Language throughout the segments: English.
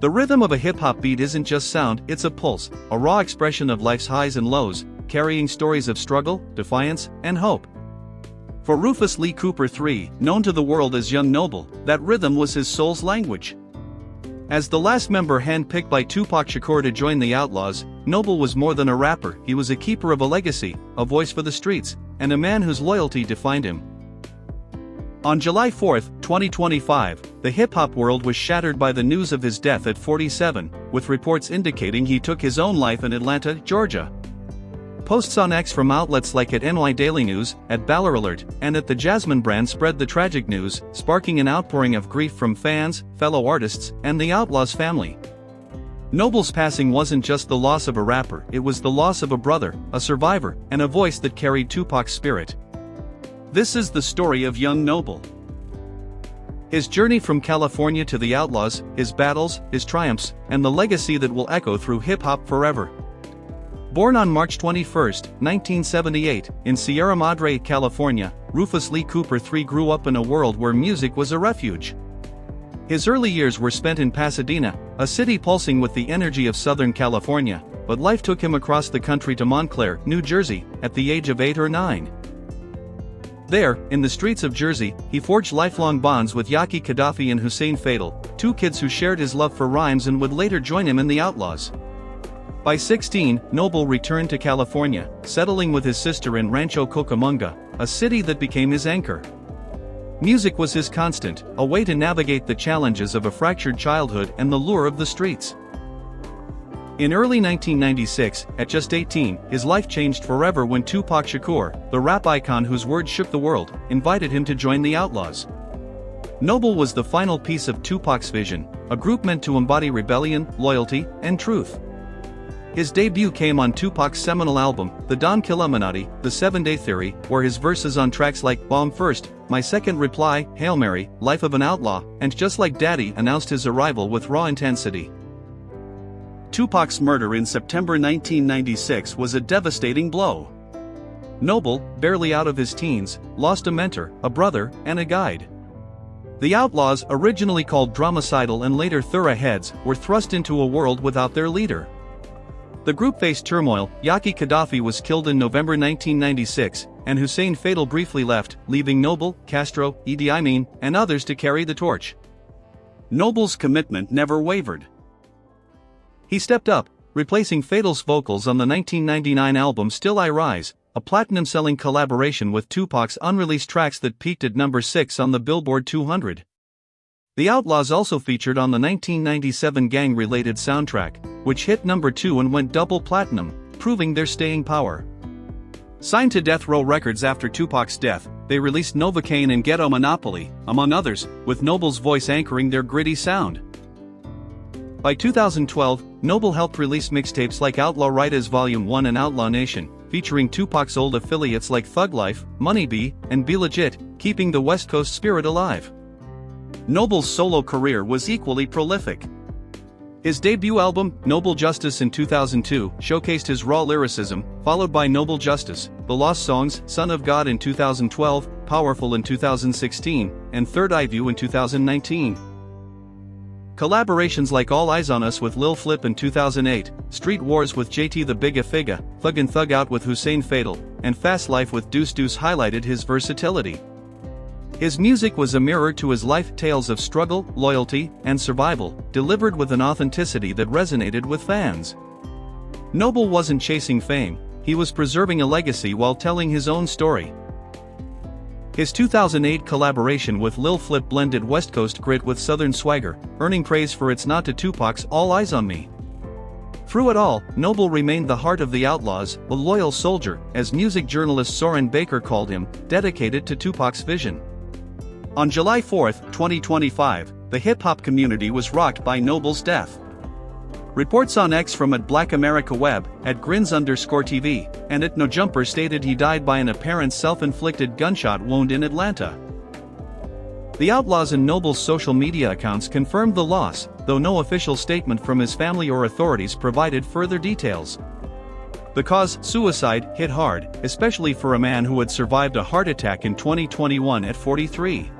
The rhythm of a hip-hop beat isn't just sound, it's a pulse, a raw expression of life's highs and lows, carrying stories of struggle, defiance, and hope. For Rufus Lee Cooper III, known to the world as Young Noble, that rhythm was his soul's language. As the last member handpicked by Tupac Shakur to join the Outlaws, Noble was more than a rapper, he was a keeper of a legacy, a voice for the streets, and a man whose loyalty defined him. On July 4, 2025, the hip-hop world was shattered by the news of his death at 47, with reports indicating he took his own life in Atlanta, Georgia. Posts on X from outlets like at NY Daily News, at Baller Alert, and at the Jasmine brand spread the tragic news, sparking an outpouring of grief from fans, fellow artists, and the Outlaws family. Noble's passing wasn't just the loss of a rapper, it was the loss of a brother, a survivor, and a voice that carried Tupac's spirit. This is the story of Young Noble. His journey from California to the Outlaws, his battles, his triumphs, and the legacy that will echo through hip-hop forever. Born on March 21, 1978, in Sierra Madre, California, Rufus Lee Cooper III grew up in a world where music was a refuge. His early years were spent in Pasadena, a city pulsing with the energy of Southern California, but life took him across the country to Montclair, New Jersey, at the age of 8 or 9. There, in the streets of Jersey, he forged lifelong bonds with Yaki Gaddafi and Hussein Fatal, two kids who shared his love for rhymes and would later join him in the Outlaws. By 16, Noble returned to California, settling with his sister in Rancho Cucamonga, a city that became his anchor. Music was his constant, a way to navigate the challenges of a fractured childhood and the lure of the streets. In early 1996, at just 18, his life changed forever when Tupac Shakur, the rap icon whose words shook the world, invited him to join the Outlaws. Noble was the final piece of Tupac's vision, a group meant to embody rebellion, loyalty, and truth. His debut came on Tupac's seminal album, The Don Killuminati, The 7-Day Theory, where his verses on tracks like Bomb First, My Second Reply, Hail Mary, Life of an Outlaw, and Just Like Daddy announced his arrival with raw intensity. Tupac's murder in September 1996 was a devastating blow. Noble, barely out of his teens, lost a mentor, a brother, and a guide. The Outlaws, originally called Dramacidal and later Thoroughheads, were thrust into a world without their leader. The group faced turmoil. Yaki Gaddafi was killed in November 1996, and Hussein Fatal briefly left, leaving Noble, Castro, Idi Amin, and others to carry the torch. Noble's commitment never wavered. He stepped up, replacing Fatal's vocals on the 1999 album Still I Rise, a platinum-selling collaboration with Tupac's unreleased tracks that peaked at number 6 on the Billboard 200. The Outlaws also featured on the 1997 gang-related soundtrack, which hit number 2 and went double platinum, proving their staying power. Signed to Death Row Records after Tupac's death, they released Novocaine and Ghetto Monopoly, among others, with Noble's voice anchoring their gritty sound. By 2012, Noble helped release mixtapes like Outlaw Writers Volume 1 and Outlaw Nation, featuring Tupac's old affiliates like Thug Life, Money B, and Be Legit, keeping the West Coast spirit alive. Noble's solo career was equally prolific. His debut album, Noble Justice in 2002, showcased his raw lyricism, followed by Noble Justice, The Lost Songs, Son of God in 2012, Powerful in 2016, and Third Eye View in 2019. Collaborations like All Eyes on Us with Lil Flip in 2008, Street Wars with JT the Bigga Figga, Thug and Thug Out with Hussein Fatal, and Fast Life with Deuce Deuce highlighted his versatility. His music was a mirror to his life, tales of struggle, loyalty, and survival, delivered with an authenticity that resonated with fans. Noble wasn't chasing fame, he was preserving a legacy while telling his own story. His 2008 collaboration with Lil Flip blended West Coast grit with Southern swagger, earning praise for its nod to Tupac's All Eyes on Me. Through it all, Noble remained the heart of the Outlaws, a loyal soldier, as music journalist Soren Baker called him, dedicated to Tupac's vision. On July 4, 2025, the hip-hop community was rocked by Noble's death. Reports on X from @BlackAmericaWeb, @Grins_TV, and @NoJumper stated he died by an apparent self-inflicted gunshot wound in Atlanta. The Outlaws and Noble's social media accounts confirmed the loss, though no official statement from his family or authorities provided further details. The cause, suicide, hit hard, especially for a man who had survived a heart attack in 2021 at 43.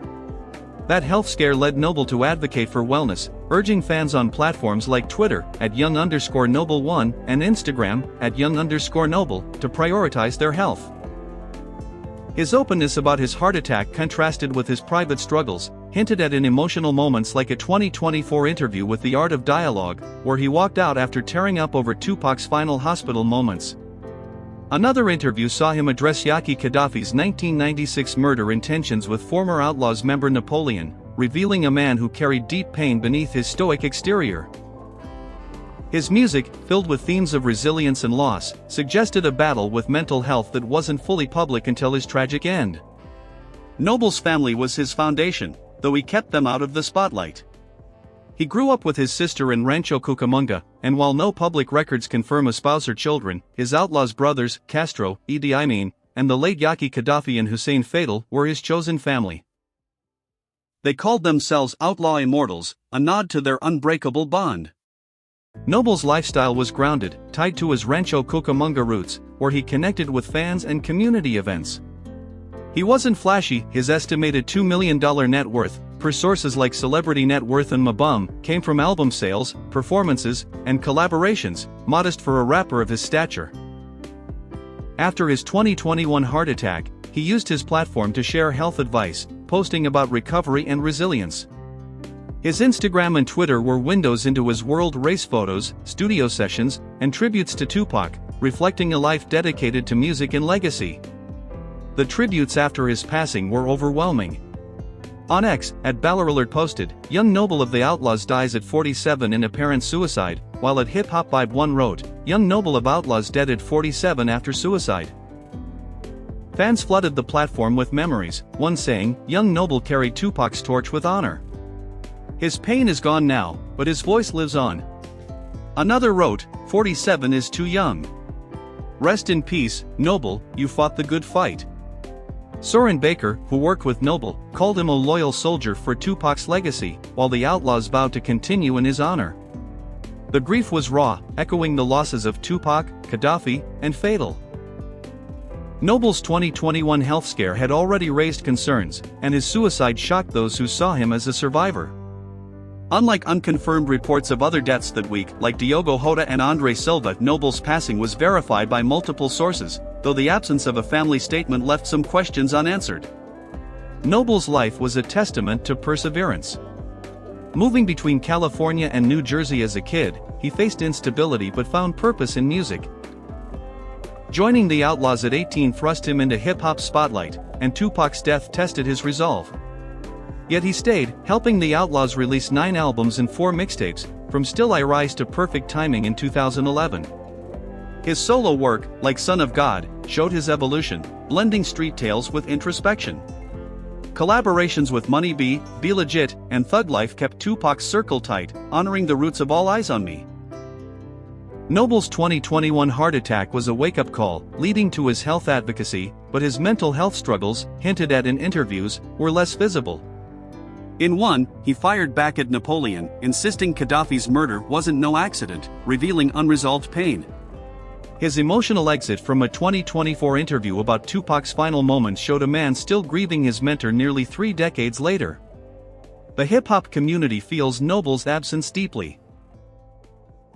That health scare led Noble to advocate for wellness, urging fans on platforms like Twitter @young_noble1 and Instagram @young_noble to prioritize their health. His openness about his heart attack contrasted with his private struggles, hinted at in emotional moments like a 2024 interview with The Art of Dialogue, where he walked out after tearing up over Tupac's final hospital moments. Another interview saw him address Yaki Gaddafi's 1996 murder intentions with former Outlaws member Napoleon, revealing a man who carried deep pain beneath his stoic exterior. His music, filled with themes of resilience and loss, suggested a battle with mental health that wasn't fully public until his tragic end. Noble's family was his foundation, though he kept them out of the spotlight. He grew up with his sister in Rancho Cucamonga, and while no public records confirm a spouse or children, his Outlaws brothers, Castro, Idi Amin, and the late Yaki Gaddafi and Hussein Fatal were his chosen family. They called themselves Outlaw Immortals, a nod to their unbreakable bond. Noble's lifestyle was grounded, tied to his Rancho Cucamonga roots, where he connected with fans and community events. He wasn't flashy. His estimated $2 million net worth, per sources like Celebrity Net Worth and Mabum, came from album sales, performances, and collaborations, modest for a rapper of his stature. After his 2021 heart attack, he used his platform to share health advice, posting about recovery and resilience. His Instagram and Twitter were windows into his world race photos, studio sessions, and tributes to Tupac, reflecting a life dedicated to music and legacy. The tributes after his passing were overwhelming. On X, @BallerAlert posted, "Young Noble of the Outlaws dies at 47 in apparent suicide," while at Hip Hop Vibe 1 wrote, "Young Noble of Outlaws dead at 47 after suicide." Fans flooded the platform with memories, one saying, "Young Noble carried Tupac's torch with honor. His pain is gone now, but his voice lives on." Another wrote, "47 is too young. Rest in peace, Noble, you fought the good fight." Soren Baker, who worked with Noble, called him a loyal soldier for Tupac's legacy, while the Outlaws vowed to continue in his honor. The grief was raw, echoing the losses of Tupac, Gaddafi, and Fatal. Noble's 2021 health scare had already raised concerns, and his suicide shocked those who saw him as a survivor. Unlike unconfirmed reports of other deaths that week, like Diogo Jota and Andre Silva, Noble's passing was verified by multiple sources, though the absence of a family statement left some questions unanswered. Noble's life was a testament to perseverance. Moving between California and New Jersey as a kid, he faced instability but found purpose in music. Joining the Outlaws at 18 thrust him into hip-hop spotlight, and Tupac's death tested his resolve. Yet he stayed, helping the Outlaws release 9 albums and 4 mixtapes, from Still I Rise to Perfect Timing in 2011. His solo work, like Son of God, showed his evolution, blending street tales with introspection. Collaborations with Money B, Be Legit, and Thug Life kept Tupac's circle tight, honoring the roots of All Eyes on Me. Noble's 2021 heart attack was a wake-up call, leading to his health advocacy, but his mental health struggles, hinted at in interviews, were less visible. In one, he fired back at Napoleon, insisting Gaddafi's murder wasn't no accident, revealing unresolved pain. His emotional exit from a 2024 interview about Tupac's final moments showed a man still grieving his mentor nearly 3 decades later. The hip-hop community feels Noble's absence deeply.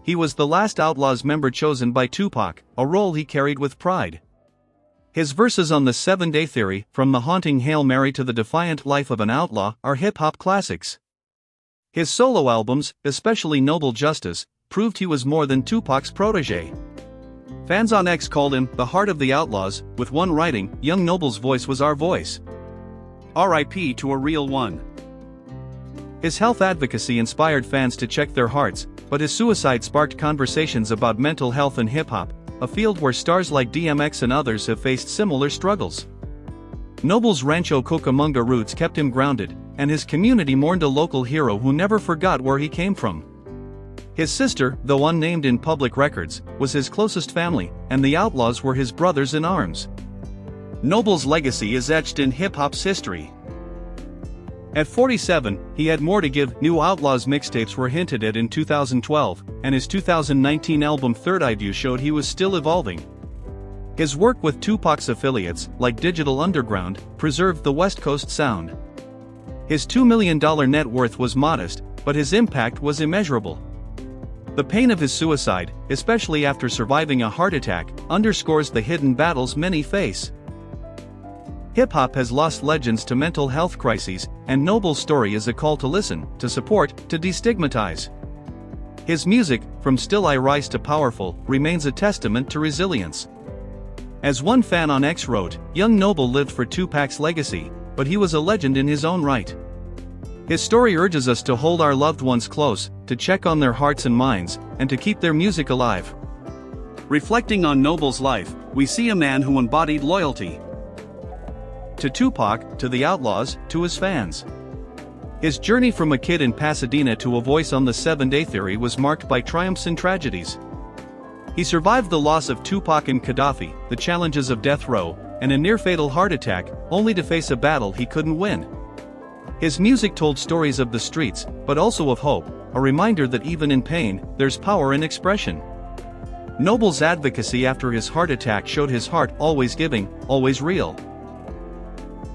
He was the last Outlaws member chosen by Tupac, a role he carried with pride. His verses on the 7-Day Theory, from the haunting Hail Mary to the defiant life of an outlaw, are hip-hop classics. His solo albums, especially Noble Justice, proved he was more than Tupac's protege. Fans on X called him the heart of the Outlaws, with one writing, "Young Noble's voice was our voice. R.I.P. to a real one." His health advocacy inspired fans to check their hearts, but his suicide sparked conversations about mental health and hip-hop, a field where stars like DMX and others have faced similar struggles. Noble's Rancho Cucamonga roots kept him grounded, and his community mourned a local hero who never forgot where he came from. His sister, though unnamed in public records, was his closest family, and the Outlaws were his brothers in arms. Noble's legacy is etched in hip-hop's history. At 47, he had more to give. New Outlaws mixtapes were hinted at in 2012, and his 2019 album Third Eye View showed he was still evolving. His work with Tupac's affiliates, like Digital Underground, preserved the West Coast sound. His $2 million net worth was modest, but his impact was immeasurable. The pain of his suicide, especially after surviving a heart attack, underscores the hidden battles many face. Hip-hop has lost legends to mental health crises, and Noble's story is a call to listen, to support, to destigmatize. His music, from Still I Rise to Powerful, remains a testament to resilience. As one fan on X wrote, young Noble lived for Tupac's legacy, but he was a legend in his own right. His story urges us to hold our loved ones close, to check on their hearts and minds, and to keep their music alive. Reflecting on Noble's life, we see a man who embodied loyalty to Tupac, to the Outlaws, to his fans. His journey from a kid in Pasadena to a voice on the 7-Day Theory was marked by triumphs and tragedies. He survived the loss of Tupac and Gaddafi, the challenges of death row, and a near-fatal heart attack, only to face a battle he couldn't win. His music told stories of the streets, but also of hope, a reminder that even in pain, there's power in expression. Noble's advocacy after his heart attack showed his heart always giving, always real.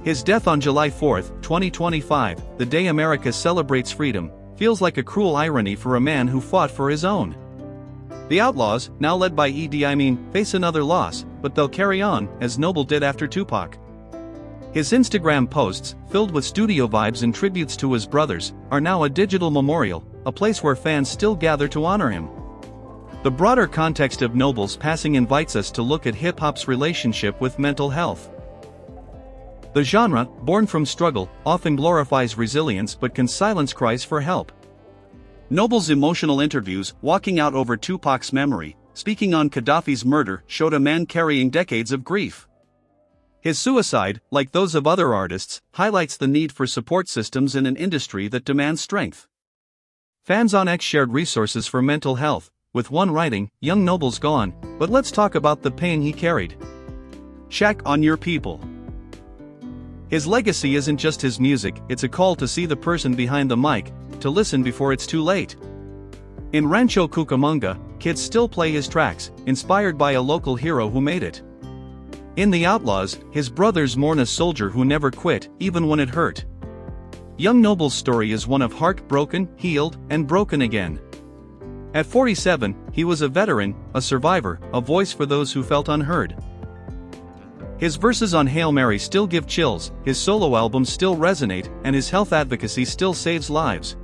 His death on July 4, 2025, the day America celebrates freedom, feels like a cruel irony for a man who fought for his own. The Outlaws, now led by Idi Amin, face another loss, but they'll carry on, as Noble did after Tupac. His Instagram posts, filled with studio vibes and tributes to his brothers, are now a digital memorial, a place where fans still gather to honor him. The broader context of Noble's passing invites us to look at hip-hop's relationship with mental health. The genre, born from struggle, often glorifies resilience but can silence cries for help. Noble's emotional interviews, walking out over Tupac's memory, speaking on Gaddafi's murder, showed a man carrying decades of grief. His suicide, like those of other artists, highlights the need for support systems in an industry that demands strength. Fans on X shared resources for mental health, with one writing, "Young Noble's gone, but let's talk about the pain he carried. Shack on your people." His legacy isn't just his music, it's a call to see the person behind the mic, to listen before it's too late. In Rancho Cucamonga, kids still play his tracks, inspired by a local hero who made it. In The Outlaws, his brothers mourn a soldier who never quit, even when it hurt. Young Noble's story is one of heartbroken, healed, and broken again. At 47, he was a veteran, a survivor, a voice for those who felt unheard. His verses on Hail Mary still give chills, his solo albums still resonate, and his health advocacy still saves lives.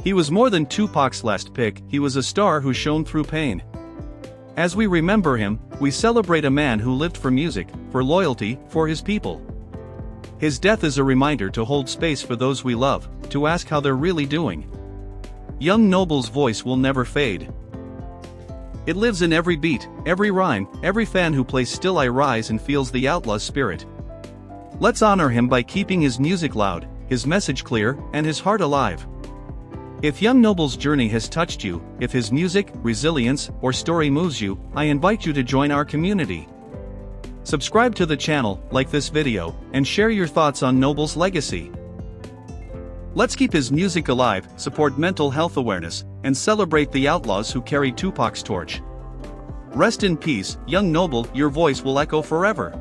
He was more than Tupac's last pick, he was a star who shone through pain. As we remember him, we celebrate a man who lived for music, for loyalty, for his people. His death is a reminder to hold space for those we love, to ask how they're really doing. Young Noble's voice will never fade. It lives in every beat, every rhyme, every fan who plays Still I Rise and feels the Outlaw's spirit. Let's honor him by keeping his music loud, his message clear, and his heart alive. If Young Noble's journey has touched you, if his music, resilience, or story moves you, I invite you to join our community. Subscribe to the channel, like this video, and share your thoughts on Noble's legacy. Let's keep his music alive, support mental health awareness, and celebrate the Outlaws who carry Tupac's torch. Rest in peace, Young Noble, your voice will echo forever.